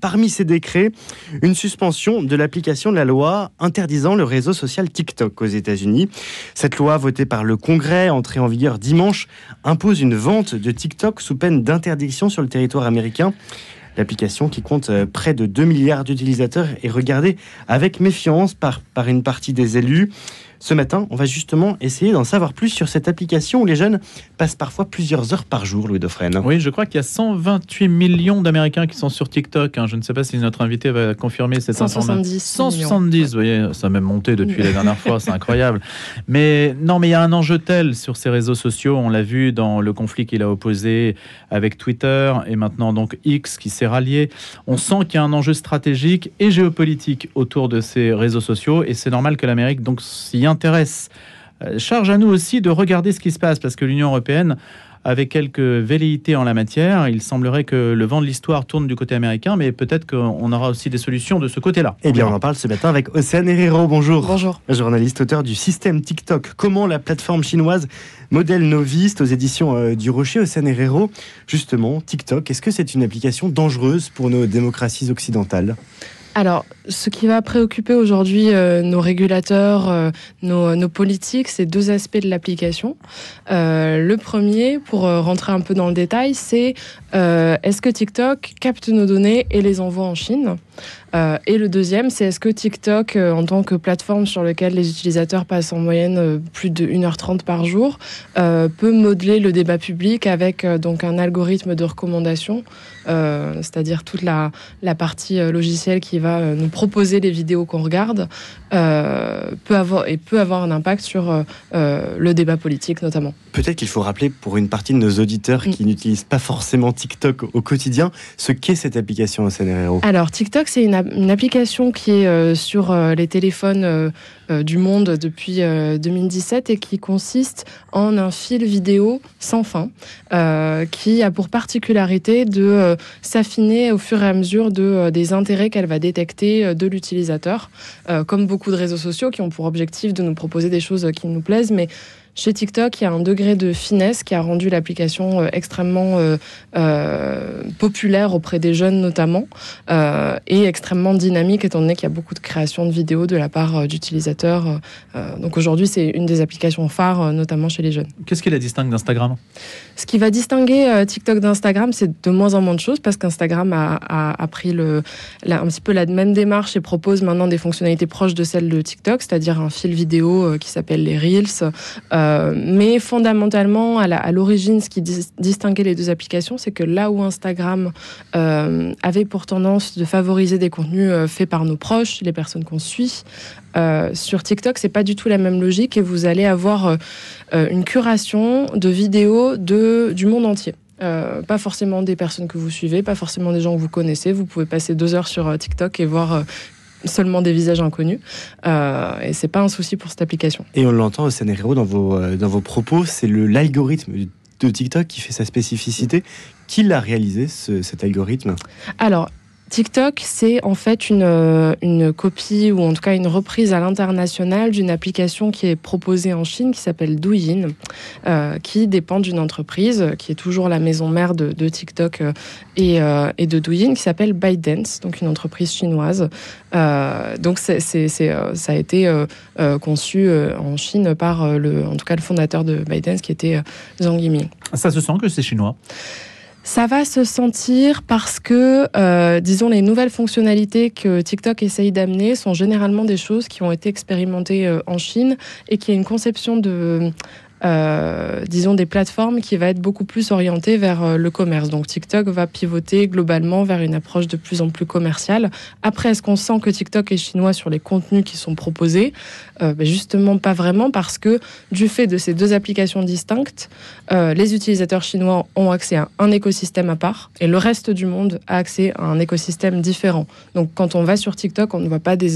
Parmi ces décrets, une suspension de l'application de la loi interdisant le réseau social TikTok aux États-Unis. Cette loi, votée par le Congrès, entrée en vigueur dimanche, impose une vente de TikTok sous peine d'interdiction sur le territoire américain. L'application, qui compte près de 2 milliards d'utilisateurs, est regardée avec méfiance par une partie des élus. Ce matin, on va justement essayer d'en savoir plus sur cette application où les jeunes passent parfois plusieurs heures par jour, Louis Dauphren. Oui, je crois qu'il y a 128 millions d'Américains qui sont sur TikTok. Je ne sais pas si notre invité va confirmer cette information. 170, vous voyez, ça a même monté depuis la dernière fois, c'est incroyable. Mais non, mais il y a un enjeu tel sur ces réseaux sociaux. On l'a vu dans le conflit qu'il a opposé avec Twitter et maintenant donc X qui s'est rallié. On sent qu'il y a un enjeu stratégique et géopolitique autour de ces réseaux sociaux et c'est normal que l'Amérique donc s'y intéresse. Charge à nous aussi de regarder ce qui se passe parce que l'Union européenne, avec quelques velléités en la matière, il semblerait que le vent de l'histoire tourne du côté américain, mais peut-être qu'on aura aussi des solutions de ce côté-là. Eh bien, on en parle ce matin avec Océane Herrero. Bonjour. Bonjour. Journaliste, auteur du système TikTok. Comment la plateforme chinoise modèle novice aux éditions du Rocher. Océane Herrero, justement, TikTok, est-ce que c'est une application dangereuse pour nos démocraties occidentales ? Alors, ce qui va préoccuper aujourd'hui nos régulateurs, nos politiques, c'est deux aspects de l'application. Le premier, pour rentrer un peu dans le détail, c'est est-ce que TikTok capte nos données et les envoie en Chine ? Et le deuxième, c'est est-ce que TikTok, en tant que plateforme sur laquelle les utilisateurs passent en moyenne plus de 1h30 par jour, peut modeler le débat public avec donc un algorithme de recommandation, c'est-à-dire toute la partie logicielle qui va nous proposer les vidéos qu'on regarde, peut avoir un impact sur le débat politique notamment. Peut-être qu'il faut rappeler pour une partie de nos auditeurs qui n'utilisent pas forcément TikTok au quotidien, ce qu'est cette application Océane Herrero. Alors TikTok, c'est une application qui est sur les téléphones du monde depuis 2017 et qui consiste en un fil vidéo sans fin qui a pour particularité de s'affiner au fur et à mesure des intérêts qu'elle va détecter de l'utilisateur, comme beaucoup de réseaux sociaux qui ont pour objectif de nous proposer des choses qui nous plaisent, mais chez TikTok, il y a un degré de finesse qui a rendu l'application extrêmement populaire auprès des jeunes notamment et extrêmement dynamique étant donné qu'il y a beaucoup de création de vidéos de la part d'utilisateurs. Donc aujourd'hui, c'est une des applications phares, notamment chez les jeunes. Qu'est-ce qui la distingue d'Instagram ? Ce qui va distinguer TikTok d'Instagram, c'est de moins en moins de choses parce qu'Instagram a pris un petit peu la même démarche et propose maintenant des fonctionnalités proches de celles de TikTok, c'est-à-dire un fil vidéo qui s'appelle les Reels. Mais fondamentalement, à l'origine, ce qui distinguait les deux applications, c'est que là où Instagram avait pour tendance de favoriser des contenus faits par nos proches, les personnes qu'on suit, sur TikTok, c'est pas du tout la même logique et vous allez avoir une curation de vidéos du monde entier. Pas forcément des personnes que vous suivez, pas forcément des gens que vous connaissez. Vous pouvez passer 2 heures sur TikTok et voir seulement des visages inconnus et c'est pas un souci pour cette application. Et on l'entend Océane Herrero dans vos propos, c'est l'algorithme de TikTok qui fait sa spécificité. Qui l'a réalisé cet algorithme ? Alors TikTok, c'est en fait une copie ou en tout cas une reprise à l'international d'une application qui est proposée en Chine qui s'appelle Douyin, qui dépend d'une entreprise qui est toujours la maison mère de TikTok et de Douyin, qui s'appelle ByteDance, donc une entreprise chinoise. Donc ça a été conçu en Chine par en tout cas le fondateur de ByteDance qui était Zhang Yiming. Ça se sent que c'est chinois ? Ça va se sentir parce que, disons, les nouvelles fonctionnalités que TikTok essaye d'amener sont généralement des choses qui ont été expérimentées en Chine et qui a une conception disons des plateformes qui va être beaucoup plus orientée vers le commerce. Donc TikTok va pivoter globalement vers une approche de plus en plus commerciale. Après, est-ce qu'on sent que TikTok est chinois sur les contenus qui sont proposés ? Justement pas vraiment, parce que du fait de ces deux applications distinctes, les utilisateurs chinois ont accès à un écosystème à part et le reste du monde a accès à un écosystème différent. Donc quand on va sur TikTok, on ne voit pas des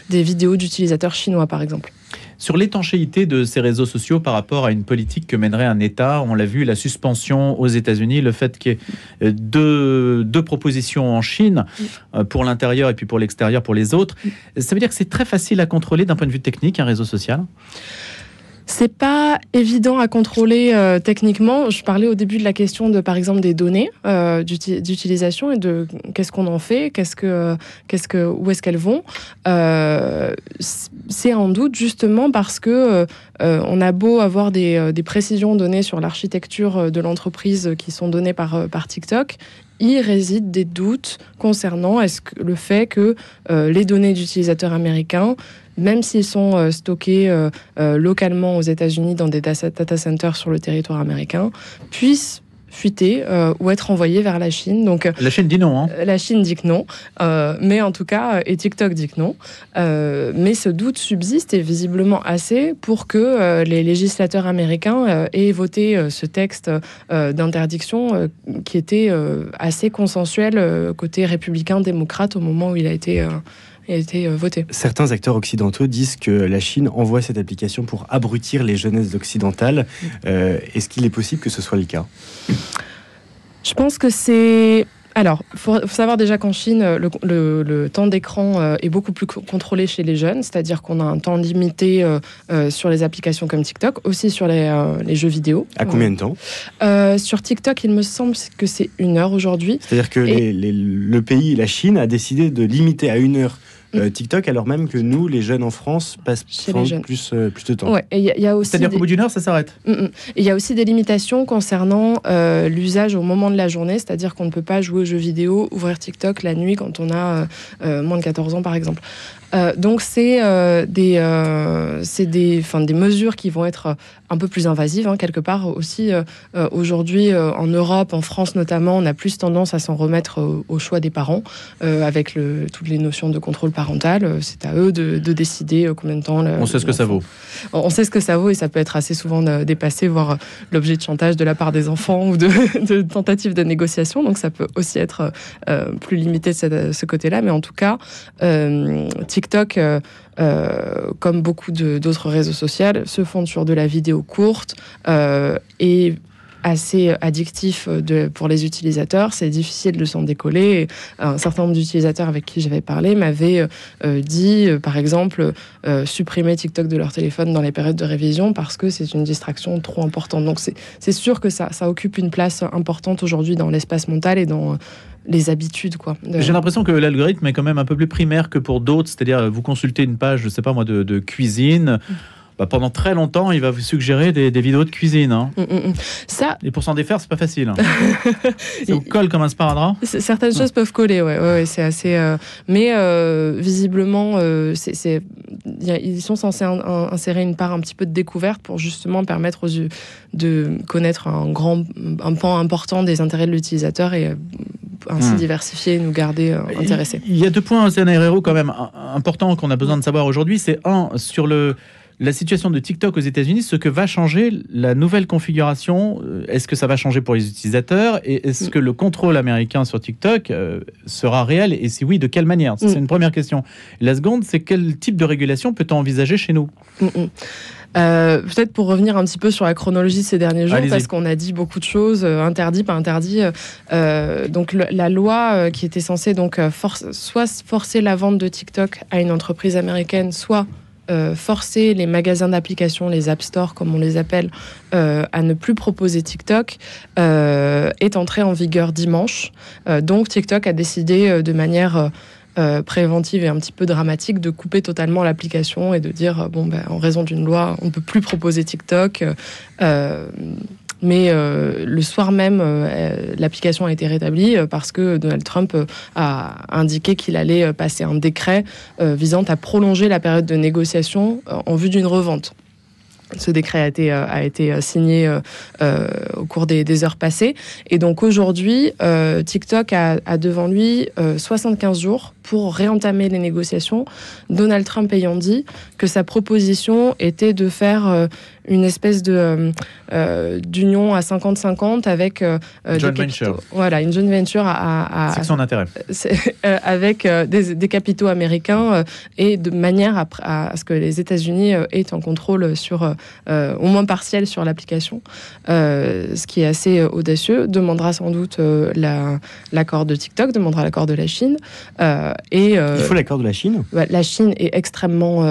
vidéos d'utilisateurs chinois par exemple. Sur l'étanchéité de ces réseaux sociaux par rapport à une politique que mènerait un État, on l'a vu, la suspension aux États-Unis, le fait qu'il y ait deux propositions en Chine, pour l'intérieur et puis pour l'extérieur, pour les autres, ça veut dire que c'est très facile à contrôler d'un point de vue technique, un réseau social ? C'est pas évident à contrôler techniquement. Je parlais au début de la question de, par exemple, des données d'utilisation et de qu'est-ce qu'on en fait, où est-ce qu'elles vont. C'est en doute justement parce que on a beau avoir des précisions données sur l'architecture de l'entreprise qui sont données par TikTok. Il réside des doutes concernant le fait que les données d'utilisateurs américains, même s'ils sont stockés localement aux États-Unis dans des data centers sur le territoire américain, puissent fuiter ou être envoyés vers la Chine. Donc, la Chine dit non. La Chine dit que non, mais en tout cas, et TikTok dit que non. Mais ce doute subsiste et visiblement assez pour que les législateurs américains aient voté ce texte d'interdiction qui était assez consensuel côté républicain-démocrate au moment où il a été voté. Certains acteurs occidentaux disent que la Chine envoie cette application pour abrutir les jeunesses occidentales. Est-ce qu'il est possible que ce soit le cas ? Je pense que c'est... Alors, il faut savoir déjà qu'en Chine, le temps d'écran est beaucoup plus contrôlé chez les jeunes, c'est-à-dire qu'on a un temps limité sur les applications comme TikTok, aussi sur les jeux vidéo. À combien de temps ? Sur TikTok, il me semble que c'est 1 heure aujourd'hui. C'est-à-dire que le pays, la Chine, a décidé de limiter à 1 heure TikTok, alors même que nous, les jeunes en France, passent plus de temps. Ouais, et y a aussi c'est-à-dire qu'au bout d'1 heure, ça s'arrête. Et il y a aussi des limitations concernant l'usage au moment de la journée, c'est-à-dire qu'on ne peut pas jouer aux jeux vidéo, ouvrir TikTok la nuit quand on a moins de 14 ans, par exemple. Donc c'est des mesures qui vont être un peu plus invasives, quelque part aussi. Aujourd'hui, en Europe, en France notamment, on a plus tendance à s'en remettre au choix des parents, avec toutes les notions de contrôle parental. C'est à eux de décider combien de temps... On sait ce que ça vaut. On sait ce que ça vaut et ça peut être assez souvent dépassé, voire l'objet de chantage de la part des enfants ou de tentatives de négociation. Donc ça peut aussi être plus limité de ce côté-là. Mais en tout cas, TikTok, comme beaucoup d'autres réseaux sociaux, se fonde sur de la vidéo courte et assez addictif pour les utilisateurs. C'est difficile de s'en décoller. Et un certain nombre d'utilisateurs avec qui j'avais parlé m'avaient dit, par exemple, supprimer TikTok de leur téléphone dans les périodes de révision parce que c'est une distraction trop importante. Donc c'est sûr que ça occupe une place importante aujourd'hui dans l'espace mental et dans les habitudes, quoi. J'ai l'impression que l'algorithme est quand même un peu plus primaire que pour d'autres, c'est-à-dire vous consultez une page, je sais pas moi, de cuisine. Pendant très longtemps, il va vous suggérer des vidéos de cuisine. Ça... Et pour s'en défaire, c'est pas facile. Ça vous colle comme un sparadrap. Certaines choses peuvent coller, ouais, c'est assez... Mais visiblement, ils sont censés insérer une part un petit peu de découverte pour justement permettre aux yeux de connaître un pan important des intérêts de l'utilisateur et ainsi diversifier et nous garder intéressés. Il y a 2 points, CNRRO, quand même importants qu'on a besoin de savoir aujourd'hui. C'est sur la situation de TikTok aux États-Unis, ce que va changer la nouvelle configuration. Est-ce que ça va changer pour les utilisateurs et est-ce que le contrôle américain sur TikTok sera réel et si oui, de quelle manière ? C'est une première question. La seconde, c'est quel type de régulation peut-on envisager chez nous ? Peut-être pour revenir un petit peu sur la chronologie de ces derniers jours, Allez-y. parce qu'on a dit beaucoup de choses, interdit, pas interdit. Donc la loi qui était censée donc soit forcer la vente de TikTok à une entreprise américaine, soit forcer les magasins d'applications, les App Store comme on les appelle, à ne plus proposer TikTok, est entrée en vigueur dimanche. Donc TikTok a décidé de manière préventive et un petit peu dramatique de couper totalement l'application et de dire en raison d'une loi on ne peut plus proposer TikTok. Mais le soir même, l'application a été rétablie parce que Donald Trump a indiqué qu'il allait passer un décret visant à prolonger la période de négociation en vue d'une revente. Ce décret a été signé au cours des heures passées. Et donc aujourd'hui, TikTok a devant lui 75 jours pour réentamer les négociations. Donald Trump ayant dit que sa proposition était de faire une espèce d'union à 50-50 avec joint venture. Voilà, une joint venture c'est son intérêt. Avec des capitaux américains et de manière à ce que les États-Unis aient un contrôle sur au moins partiel sur l'application, ce qui est assez audacieux. Demandera sans doute l'accord de TikTok, demandera l'accord de la Chine. Il faut l'accord de la Chine ? La Chine est extrêmement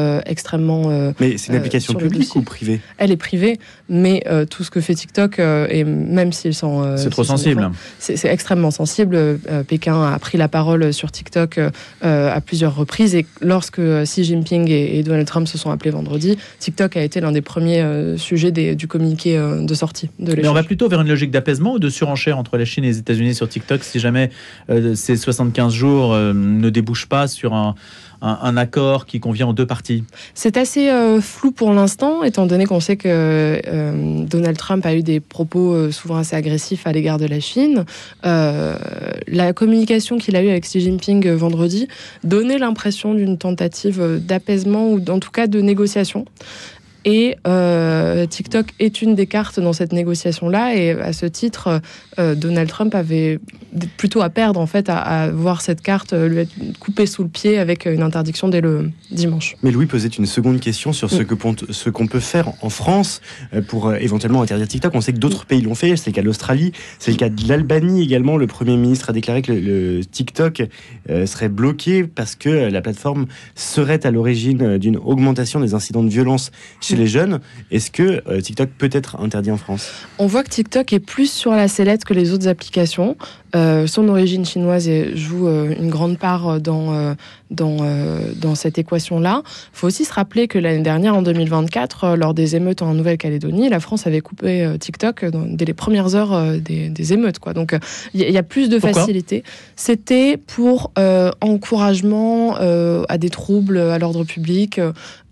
Mais c'est une application publique ou privée ? elle est privée, mais tout ce que fait TikTok, et même s'ils sont... c'est trop sensible. C'est extrêmement sensible. Pékin a pris la parole sur TikTok à plusieurs reprises, et lorsque Xi Jinping et Donald Trump se sont appelés vendredi, TikTok a été l'un des premiers sujets du communiqué de sortie de l'échange. Mais on va plutôt vers une logique d'apaisement ou de surenchère entre la Chine et les États-Unis sur TikTok si jamais ces 75 jours ne débouchent pas sur un accord qui convient aux deux parties? C'est assez flou pour l'instant, étant donné qu'on sait que Donald Trump a eu des propos souvent assez agressifs à l'égard de la Chine. La communication qu'il a eue avec Xi Jinping vendredi donnait l'impression d'une tentative d'apaisement ou en tout cas de négociation. Et TikTok est une des cartes dans cette négociation-là. Et à ce titre, Donald Trump avait plutôt à perdre, en fait, à voir cette carte lui être coupée sous le pied avec une interdiction dès le dimanche. Mais Louis posait une seconde question sur ce qu'on peut faire en France pour éventuellement interdire TikTok. On sait que d'autres pays l'ont fait. C'est le cas de l'Australie, c'est le cas de l'Albanie également. Le Premier ministre a déclaré que le TikTok serait bloqué parce que la plateforme serait à l'origine d'une augmentation des incidents de violence chez les jeunes. Est-ce que TikTok peut être interdit en France? On voit que TikTok est plus sur la sellette que les autres applications. Son origine chinoise joue une grande part dans cette équation-là. Il faut aussi se rappeler que l'année dernière, en 2024, lors des émeutes en Nouvelle-Calédonie, la France avait coupé TikTok dès les premières heures des émeutes, quoi. Donc, il y a plus de facilité. C'était pour encouragement à des troubles à l'ordre public.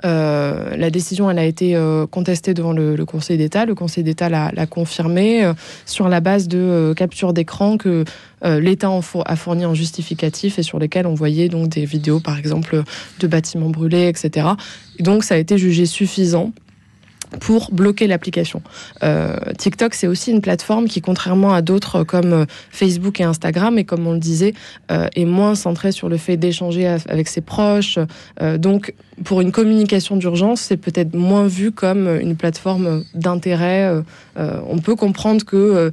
La décision, elle a été contestée devant le Conseil d'État. Le Conseil d'État l'a confirmé sur la base de captures d'écran que l'État a fourni en justificatif et sur lesquels on voyait donc des vidéos, par exemple, de bâtiments brûlés, etc. Et donc, ça a été jugé suffisant pour bloquer l'application. TikTok, c'est aussi une plateforme qui, contrairement à d'autres comme Facebook et Instagram, et comme on le disait, est moins centrée sur le fait d'échanger avec ses proches. Donc, pour une communication d'urgence, c'est peut-être moins vu comme une plateforme d'intérêt. On peut comprendre que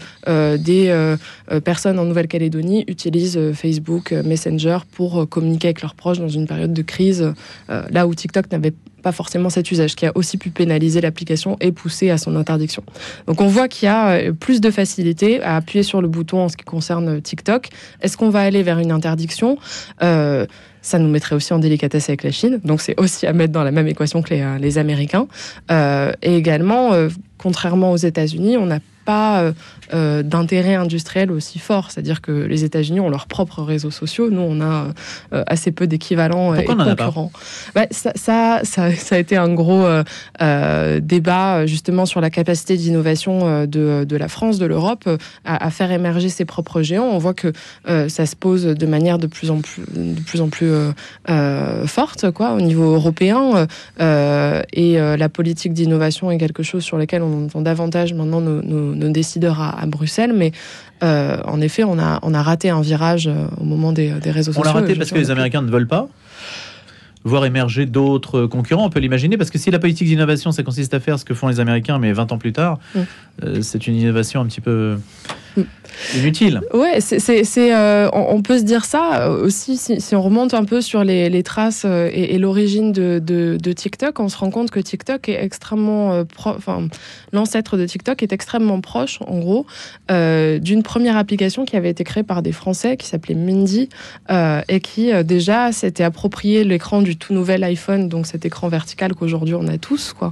des personnes en Nouvelle-Calédonie utilisent Facebook, Messenger pour communiquer avec leurs proches dans une période de crise, là où TikTok n'avait pas forcément cet usage, qui a aussi pu pénaliser l'application et pousser à son interdiction. Donc on voit qu'il y a plus de facilité à appuyer sur le bouton en ce qui concerne TikTok. Est-ce qu'on va aller vers une interdiction ? Ça nous mettrait aussi en délicatesse avec la Chine, donc c'est aussi à mettre dans la même équation que les Américains. Et également, contrairement aux États-Unis, on n'a pas d'intérêt industriel aussi fort. C'est-à-dire que les États-Unis ont leurs propres réseaux sociaux. Nous, on a assez peu d'équivalents et concurrents. Ça a été un gros débat justement sur la capacité d'innovation de la France, de l'Europe, à faire émerger ses propres géants. On voit que ça se pose de manière de plus en plus forte, quoi, au niveau européen. Et la politique d'innovation est quelque chose sur lequel on entend davantage maintenant nos décideurs à Bruxelles, mais en effet, on a raté un virage au moment des réseaux sociaux. On l'a raté parce que les Américains ne veulent pas voir émerger d'autres concurrents, on peut l'imaginer, parce que si la politique d'innovation, ça consiste à faire ce que font les Américains, mais 20 ans plus tard, c'est une innovation un petit peu inutile. Ouais, on peut se dire ça aussi si on remonte un peu sur les traces et l'origine de TikTok, on se rend compte que TikTok est extrêmement l'ancêtre de TikTok est extrêmement proche, en gros, d'une première application qui avait été créée par des Français qui s'appelait Mindy et qui déjà s'était approprié l'écran du tout nouvel iPhone, donc cet écran vertical qu'aujourd'hui on a tous, quoi,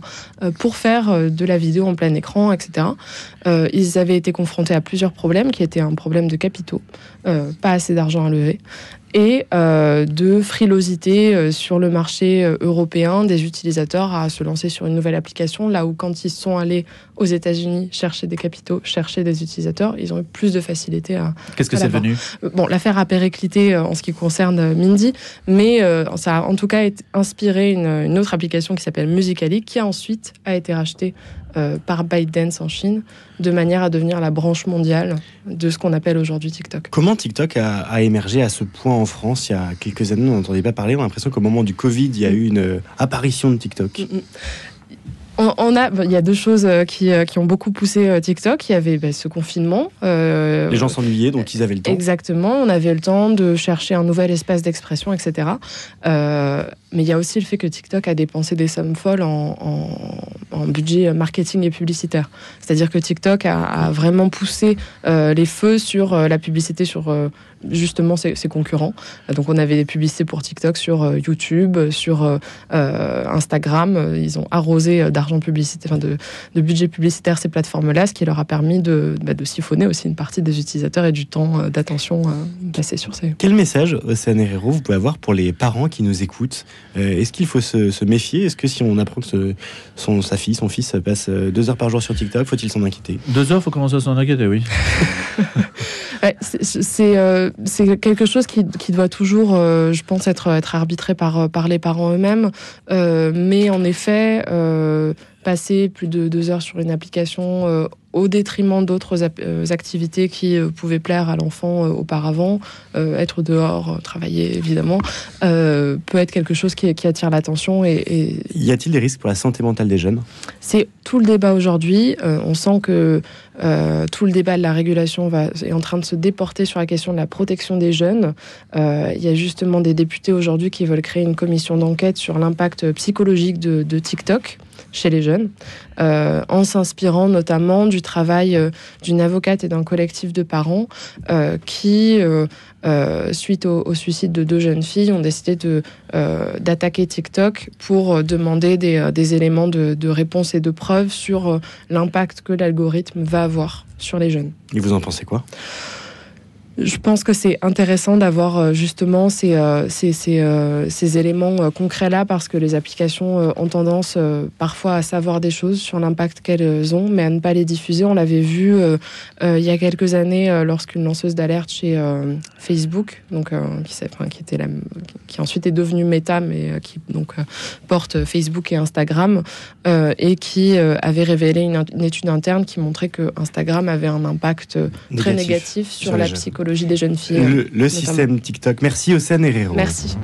pour faire de la vidéo en plein écran, etc. Ils avaient été confrontés à plusieurs problèmes qui étaient un problème de capitaux, pas assez d'argent à lever, et de frilosité sur le marché européen des utilisateurs à se lancer sur une nouvelle application, là où quand ils sont allés aux États-Unis chercher des capitaux, chercher des utilisateurs, ils ont eu plus de facilité à... Qu'est-ce que c'est devenu ? Bon, l'affaire a périclité en ce qui concerne Mindy, mais ça a en tout cas inspiré une autre application qui s'appelle Musical.ly, qui ensuite a été rachetée par ByteDance en Chine, de manière à devenir la branche mondiale de ce qu'on appelle aujourd'hui TikTok. Comment TikTok a émergé à ce point en France ? Il y a quelques années, on n'entendait pas parler. On a l'impression qu'au moment du Covid, il y a eu une apparition de TikTok. Il y a deux choses qui ont beaucoup poussé TikTok. Il y avait ce confinement. Les gens s'ennuyaient, donc ils avaient le temps. Exactement. On avait le temps de chercher un nouvel espace d'expression, etc. Mais il y a aussi le fait que TikTok a dépensé des sommes folles en budget marketing et publicitaire. C'est-à-dire que TikTok a vraiment poussé les feux sur la publicité sur justement ses concurrents. Donc on avait des publicités pour TikTok sur YouTube, sur Instagram. Ils ont arrosé d'argent publicitaire, de budget publicitaire ces plateformes-là, ce qui leur a permis de siphonner aussi une partie des utilisateurs et du temps d'attention passé sur ces... Quel message, Océane Herrero, vous pouvez avoir pour les parents qui nous écoutent? Est-ce qu'il faut se méfier? Est-ce que si on apprend que sa fille, son fils passe 2 heures par jour sur TikTok, faut-il s'en inquiéter? 2 heures, faut commencer à s'en inquiéter, oui. C'est quelque chose qui doit toujours, je pense, être arbitré par les parents eux-mêmes. Mais en effet, passer plus de 2 heures sur une application au détriment d'autres activités qui pouvaient plaire à l'enfant auparavant, être dehors, travailler évidemment, peut être quelque chose qui attire l'attention. Et... Y a-t-il des risques pour la santé mentale des jeunes? C'est tout le débat aujourd'hui. On sent que tout le débat de la régulation est en train de se déporter sur la question de la protection des jeunes. Il y a justement des députés aujourd'hui qui veulent créer une commission d'enquête sur l'impact psychologique de TikTok chez les jeunes, en s'inspirant notamment du travail d'une avocate et d'un collectif de parents qui, suite au suicide de 2 jeunes filles, ont décidé d'attaquer TikTok pour demander des éléments de réponse et de preuves sur l'impact que l'algorithme va avoir sur les jeunes. Et vous en pensez quoi ? Je pense que c'est intéressant d'avoir justement ces éléments concrets-là, parce que les applications ont tendance parfois à savoir des choses sur l'impact qu'elles ont, mais à ne pas les diffuser. On l'avait vu il y a quelques années lorsqu'une lanceuse d'alerte chez Facebook, donc, qui ensuite est devenue Meta, mais qui donc porte Facebook et Instagram, et qui avait révélé une étude interne qui montrait que Instagram avait un impact très négatif sur la psychologie des jeunes filles. Le système TikTok. Merci Océane Herrero. Merci.